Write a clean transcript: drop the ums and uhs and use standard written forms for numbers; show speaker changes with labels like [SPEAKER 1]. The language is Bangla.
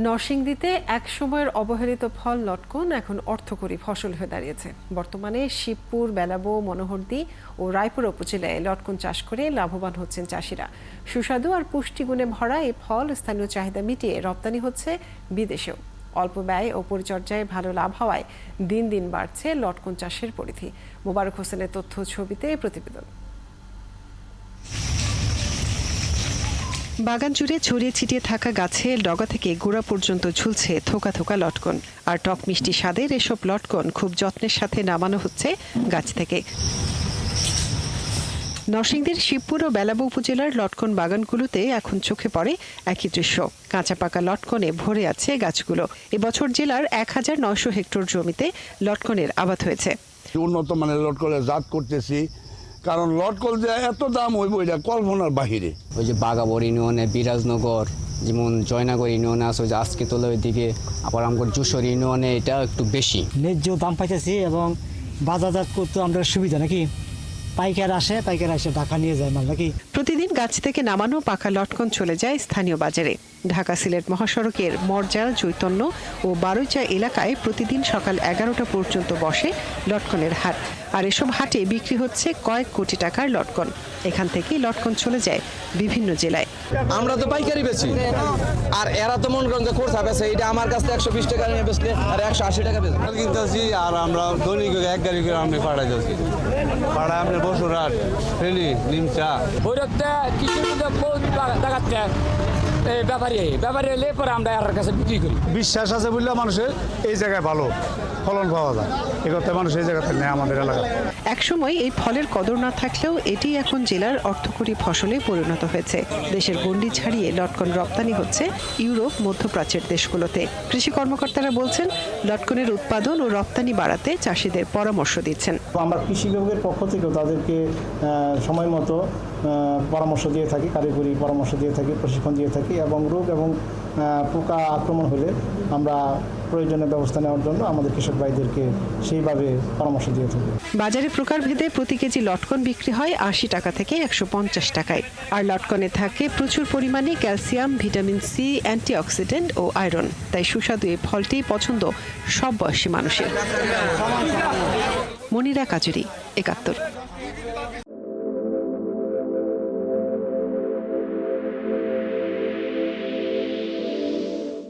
[SPEAKER 1] নরসিংদীতে এক সময়ের অবহেলিত ফল লটকন এখন অর্থকরী ফসল হয়ে দাঁড়িয়েছে। বর্তমানে শিবপুর, বেলাবো, মনোহরদী ও রায়পুর উপজেলায় লটকন চাষ করে লাভবান হচ্ছেন চাষিরা। সুস্বাদু আর পুষ্টিগুণে ভরা এই ফল স্থানীয় চাহিদা মিটিয়ে রপ্তানি হচ্ছে বিদেশেও। অল্প ব্যয় ও পরিচর্যায় ভালো লাভ হওয়ায় দিন দিন বাড়ছে লটকন চাষের পরিধি। মোবারক হোসেনের তথ্য ছবিতে প্রতিবেদন। বাগান জুড়ে ছড়িয়ে ছিটিয়ে থাকা গাছে ডগা থেকে গোড়া পর্যন্ত ঝুলছে থোকা থোকা লটকন। আর টক মিষ্টি স্বাদের এসব লটকন খুব যত্নের সাথে নামানো হচ্ছে গাছ থেকে। নরসিংদীর শিবপুর ও বেলাবো উপজেলার লটকন বাগানগুলোতে এখন চোখে পড়ে একই দৃশ্য। কাঁচা পাকা লটকনে ভরে আছে গাছগুলো। এবছর জেলার ১,৯০০ হেক্টর জমিতে লটকনের আবাদ হয়েছে।
[SPEAKER 2] উন্নত মানের লটকনের জাত করতেছি, কারণ লটকল যে এত দাম হইব এটা কল্পনার বাহিরে।
[SPEAKER 3] ওই যে বাগাবর ইউনিয়নে, বিরাজনগর, যেমন জয়নগর ইউনিয়নে আছে, ওই যে আজকে তোলা ওইদিকে, আবার আমার যশোর ইউনিয়নে এটা একটু বেশি
[SPEAKER 4] ন্যায্য দাম পাইতেছি এবং বাজারজাত করতে আমরা সুবিধা নাকি পাইকার এসে ঢাকা নিয়ে যায় মাল নাকি।
[SPEAKER 1] প্রতিদিন গাছ থেকে নামানো পাকা লটকন চলে যায় স্থানীয় বাজারে। ঢাকা সিলেট মহাসড়কের মরজাল, চৈতন্য ও বারৈচা এলাকায় প্রতিদিন সকাল ১১টা পর্যন্ত বসে লটকনের হাট। আর এসব হাটে বিক্রি হচ্ছে কয়েক কোটি টাকার লটকন। এখান থেকে লটকন চলে যায় বিভিন্ন জেলায়।
[SPEAKER 5] আমরা তো পাইকারি বেচি, আর এরা তো মন করেন যে কোর্সা বেচে, এটা আমার কাছে ১২০ টাকা নিয়ে বেচলে আর ১৮০ টাকা বেচে
[SPEAKER 6] কিনতেছি। আর আমরা দৈনিক এক গাড়ি করে আমি পাড়াই যাচ্ছি। পাড়ায় আপনার বসুরহাট, ফেনী, নিমচা,
[SPEAKER 7] ভৈরবতে কিছু দেখাচ্ছে ব্যাপারী এলে পরে আমরা এর কাছে বিক্রি করি।
[SPEAKER 8] বিশ্বাস আছে বললে মানুষের এই জায়গায় ভালো ফলন পাওয়া যায়, এ কথা মানুষ এই জায়গাতে নেই আমাদের এলাকায়।
[SPEAKER 1] একসময় এই ফলের কদর না থাকলেও এটি এখন জেলার অর্থকরী ফসলে পরিণত হয়েছে। দেশের গণ্ডি ছাড়িয়ে লটকন রপ্তানি হচ্ছে ইউরোপ, মধ্যপ্রাচ্যের দেশগুলোতে। কৃষি কর্মকর্তারা বলছেন, লটকনের উৎপাদন ও রপ্তানি বাড়াতে চাষিদের পরামর্শ দিচ্ছেন।
[SPEAKER 9] আমরা কৃষি বিভাগের পক্ষ থেকেও তাদেরকে সময় মতো পরামর্শ দিয়ে থাকি, কারিগরি পরামর্শ দিয়ে থাকি, প্রশিক্ষণ দিয়ে থাকি এবং রোগ এবং পোকা আক্রমণ হলে আমরা প্রয়োজনীয় ব্যবস্থা নেওয়ার জন্য আমাদের কৃষক ভাইদেরকে সেইভাবে পরামর্শ দিয়ে থাকি।
[SPEAKER 1] বাজারে প্রকারভেদে প্রতি কেজি লটকন বিক্রি হয় ৮০ টাকা থেকে ১৫০ টাকায়। আর লটকনে থাকে প্রচুর পরিমাণে ক্যালসিয়াম, ভিটামিন সি, অ্যান্টিঅক্সিডেন্ট ও আয়রন। তাই সুস্বাদু এই ফলটি পছন্দ সব বয়সী মানুষের। মনিরা কাজুরি, ৭১।